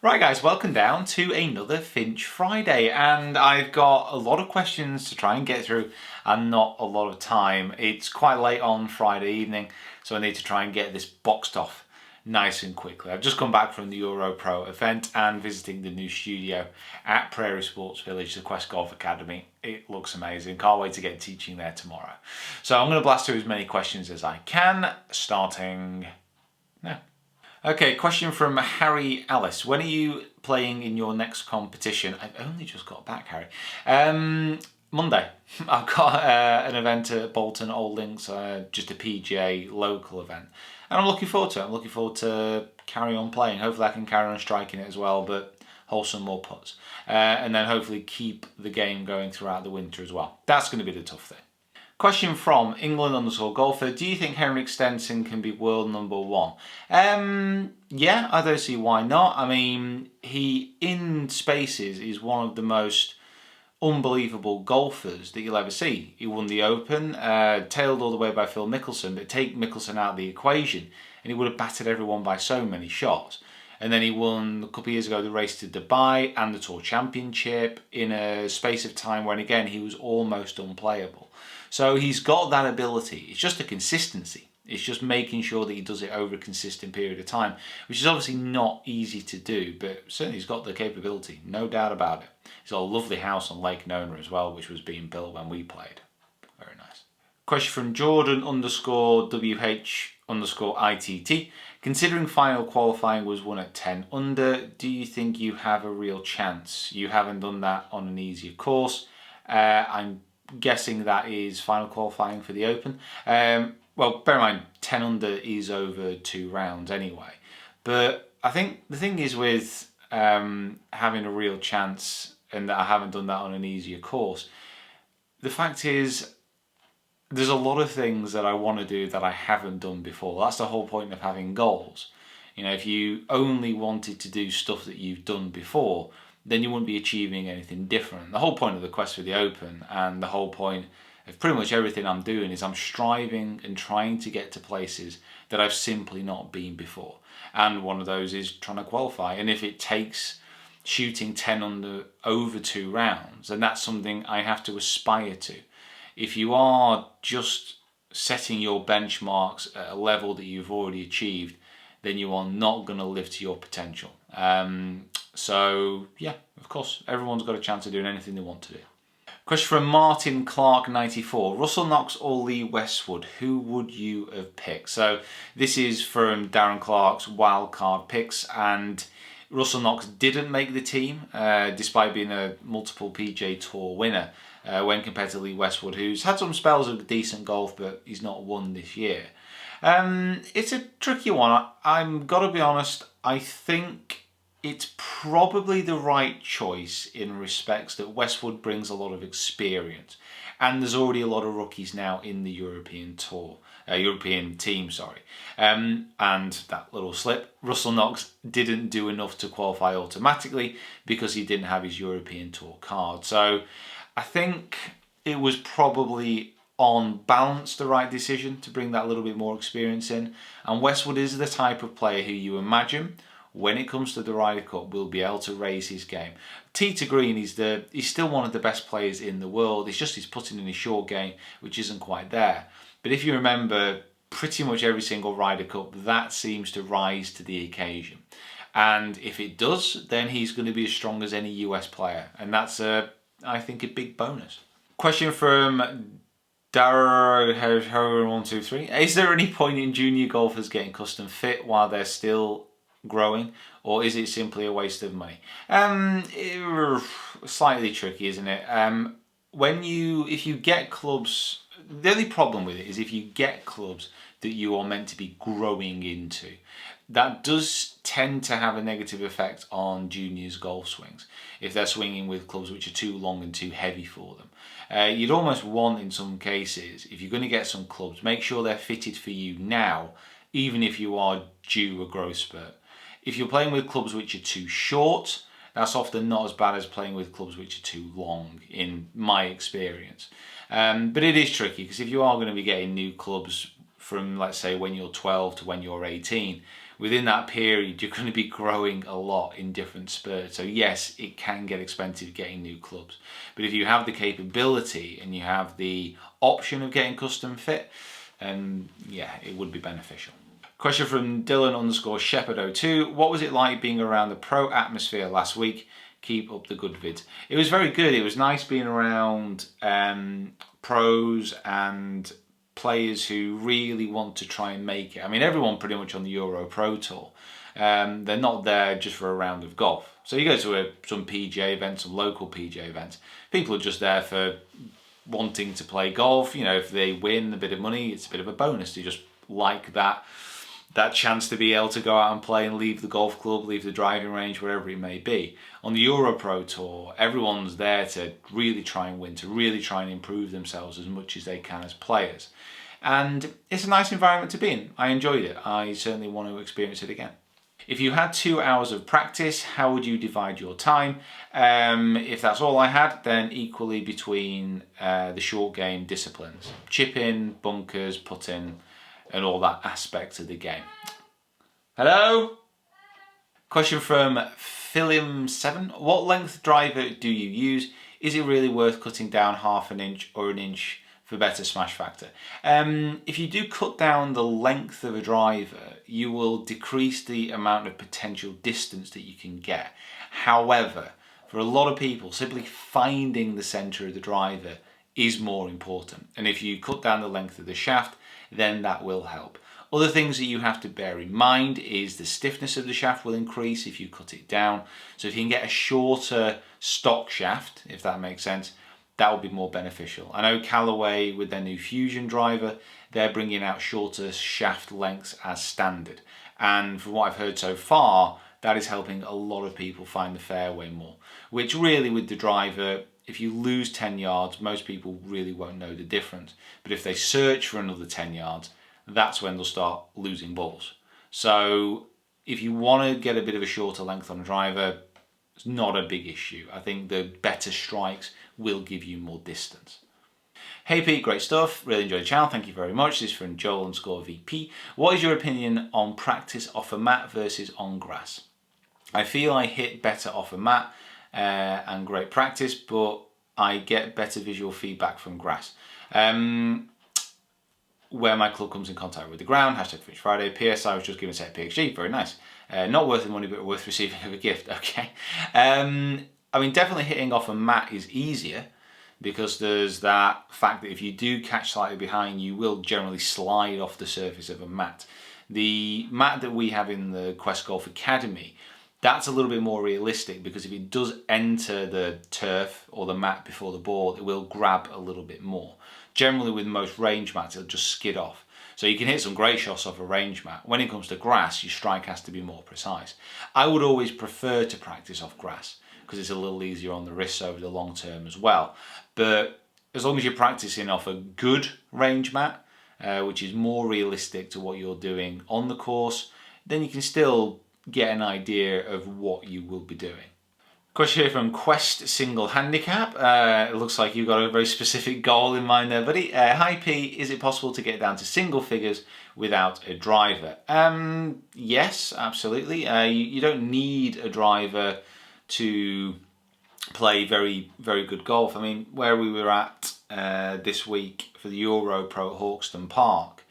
Right guys, welcome down to another Finch Friday, and I've got a lot of questions to try and get through and not a lot of time. It's quite late on Friday evening, so I need to try and get this boxed off nice and quickly. I've just come back from the Euro Pro event and visiting the new studio at Prairie Sports Village, the Quest Golf Academy. It looks amazing. Can't wait to get teaching there tomorrow. So I'm going to blast through as many questions as I can, starting now. Okay, question from Harry Alice. When are you playing in your next competition? I've only just got back, Harry. Monday. I've got an event at Bolton Old Links, just a PGA local event. And I'm looking forward to it. I'm looking forward to carry on playing. Hopefully I can carry on striking it as well, but hole some more putts. And then hopefully keep the game going throughout the winter as well. That's going to be the tough thing. Question from England_golfer. Do you think Henrik Stenson can be world number one? Yeah, I don't see why not. I mean, he, in spaces, is one of the most unbelievable golfers that you'll ever see. He won the Open, tailed all the way by Phil Mickelson, but take Mickelson out of the equation, and he would have battered everyone by so many shots. And then he won a couple of years ago the race to Dubai and the Tour Championship in a space of time when, again, he was almost unplayable. So he's got that ability. It's just a consistency. It's just making sure that he does it over a consistent period of time, which is obviously not easy to do, but certainly he's got the capability, no doubt about it. He's got a lovely house on Lake Nona as well, which was being built when we played. Very nice. Question from Jordan_WH_ITT. Considering final qualifying was won at 10 under, do you think you have a real chance? You haven't done that on an easier course. I'm guessing that is final qualifying for the Open. Well, bear in mind, 10 under is over 2 rounds anyway. But I think the thing is with having a real chance and that I haven't done that on an easier course, the fact is there's a lot of things that I want to do that I haven't done before. That's the whole point of having goals. You know, if you only wanted to do stuff that you've done before, then you wouldn't be achieving anything different. The whole point of the quest for the Open and the whole point of pretty much everything I'm doing is I'm striving and trying to get to places that I've simply not been before. And one of those is trying to qualify. And if it takes shooting 10 under over 2 rounds, then that's something I have to aspire to. If you are just setting your benchmarks at a level that you've already achieved, then you are not going to live to your potential. So yeah, of course, everyone's got a chance of doing anything they want to do. Question from Martin Clark 94. Russell Knox or Lee Westwood, who would you have picked? So this is from Darren Clark's wildcard picks, and Russell Knox didn't make the team despite being a multiple PGA Tour winner when compared to Lee Westwood, who's had some spells of decent golf, but he's not won this year. It's a tricky one. I'm got to be honest, I think it's probably the right choice in respects that Westwood brings a lot of experience, and there's already a lot of rookies now in the European team. And that little slip, Russell Knox didn't do enough to qualify automatically because he didn't have his European Tour card. So I think it was probably on balance the right decision to bring that little bit more experience in. And Westwood is the type of player who you imagine, when it comes to the Ryder Cup, will be able to raise his game. Tee to green, he's still one of the best players in the world. It's just he's putting in his short game, which isn't quite there. But if you remember, pretty much every single Ryder Cup, that seems to rise to the occasion. And if it does, then he's going to be as strong as any US player. And that's, I think, a big bonus. Question from Darren123. Is there any point in junior golfers getting custom fit while they're still growing, or is it simply a waste of money? Slightly tricky, isn't it? If you get clubs, the only problem with it is if you get clubs that you are meant to be growing into, that does tend to have a negative effect on juniors' golf swings if they're swinging with clubs which are too long and too heavy for them. You'd almost want, in some cases, if you're going to get some clubs, make sure they're fitted for you now, even if you are due a growth spurt. If you're playing with clubs which are too short, that's often not as bad as playing with clubs which are too long, in my experience. But it is tricky, because if you are going to be getting new clubs from, let's say, when you're 12 to when you're 18, within that period, you're going to be growing a lot in different spurts. So yes, it can get expensive getting new clubs. But if you have the capability and you have the option of getting custom fit, yeah, it would be beneficial. Question from Dylan_Shepherd02. What was it like being around the pro atmosphere last week? Keep up the good vids. It was very good. It was nice being around pros and players who really want to try and make it. I mean, everyone pretty much on the Euro Pro Tour, they're not there just for a round of golf. So you go to some PGA events, some local PGA events, people are just there for wanting to play golf. You know, if they win a bit of money, it's a bit of a bonus. They just like that chance to be able to go out and play and leave the golf club, leave the driving range, wherever it may be. On the Euro Pro Tour, everyone's there to really try and win, to really try and improve themselves as much as they can as players. And it's a nice environment to be in. I enjoyed it. I certainly want to experience it again. If you had 2 hours of practice, how would you divide your time? If that's all I had, then equally between the short game disciplines. Chip in, bunkers, putt in, and all that aspect of the game. Hello? Question from Philim7. What length driver do you use? Is it really worth cutting down half an inch or an inch for better smash factor? If you do cut down the length of a driver, you will decrease the amount of potential distance that you can get. However, for a lot of people, simply finding the centre of the driver is more important. And if you cut down the length of the shaft, then that will help. Other things that you have to bear in mind is the stiffness of the shaft will increase if you cut it down. So if you can get a shorter stock shaft, if that makes sense, that will be more beneficial. I know Callaway with their new Fusion driver, they're bringing out shorter shaft lengths as standard. And from what I've heard so far, that is helping a lot of people find the fairway more. Which really with the driver, if you lose 10 yards, most people really won't know the difference. But if they search for another 10 yards, that's when they'll start losing balls. So if you want to get a bit of a shorter length on a driver, it's not a big issue. I think the better strikes will give you more distance. Hey Pete, great stuff. Really enjoyed the channel. Thank you very much. This is from Joel_VP. What is your opinion on practice off a mat versus on grass? I feel I hit better off a mat and great practice, but I get better visual feedback from grass. Where my club comes in contact with the ground, #Finch Friday. PS, I was just given a set of PXG, very nice. Not worth the money, but worth receiving as a gift, okay. I mean, definitely hitting off a mat is easier because there's that fact that if you do catch slightly behind, you will generally slide off the surface of a mat. The mat that we have in the Quest Golf Academy, that's a little bit more realistic because if it does enter the turf or the mat before the ball, it will grab a little bit more. Generally with most range mats, it'll just skid off. So you can hit some great shots off a range mat. When it comes to grass, your strike has to be more precise. I would always prefer to practice off grass because it's a little easier on the wrists over the long term as well. But as long as you're practicing off a good range mat, which is more realistic to what you're doing on the course, then you can still get an idea of what you will be doing. Question here from Quest Single Handicap. It looks like you've got a very specific goal in mind there, buddy. Hi P, is it possible to get down to single figures without a driver? Yes, absolutely. You don't need a driver to play very, very good golf. I mean, where we were at this week for the Euro Pro at Hawkston Park,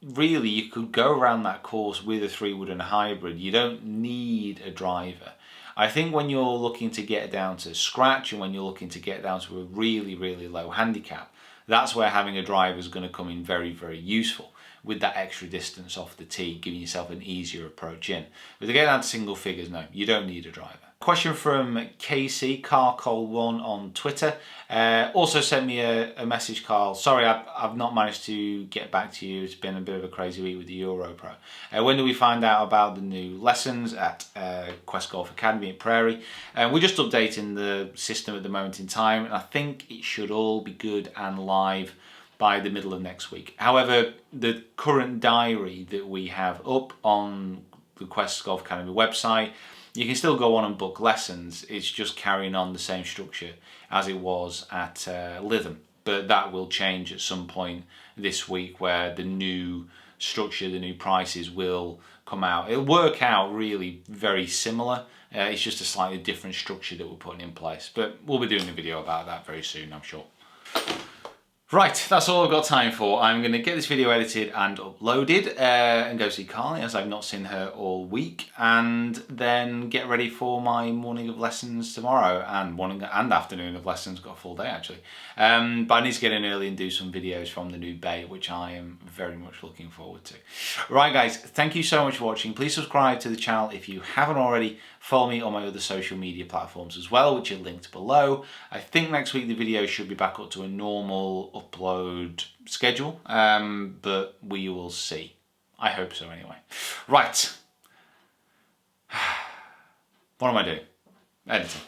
really you could go around that course with a 3-wood and a hybrid. You don't need a driver. I think when you're looking to get down to scratch and when you're looking to get down to a really, really low handicap, that's where having a driver is going to come in very, very useful with that extra distance off the tee, giving yourself an easier approach in. But to get down to single figures, no, you don't need a driver. Question from Casey, Carl1 on Twitter. Also sent me a message, Carl. Sorry, I've not managed to get back to you. It's been a bit of a crazy week with the Euro Pro. When do we find out about the new lessons at Quest Golf Academy at Prairie? We're just updating the system at the moment in time, and I think it should all be good and live by the middle of next week. However, the current diary that we have up on the Quest Golf Academy website, you can still go on and book lessons. It's just carrying on the same structure as it was at Lytham. But that will change at some point this week where the new structure, the new prices will come out. It'll work out really very similar. It's just a slightly different structure that we're putting in place. But we'll be doing a video about that very soon, I'm sure. Right, that's all I've got time for. I'm going to get this video edited and uploaded and go see Carly, as I've not seen her all week, and then get ready for my morning of lessons tomorrow, and morning and afternoon of lessons. Got a full day actually. But I need to get in early and do some videos from the new bay, which I am very much looking forward to. Right guys, thank you so much for watching. Please subscribe to the channel if you haven't already. Follow me on my other social media platforms as well, which are linked below. I think next week the video should be back up to a normal upload schedule, but we will see. I hope so anyway. Right. What am I doing? Editing.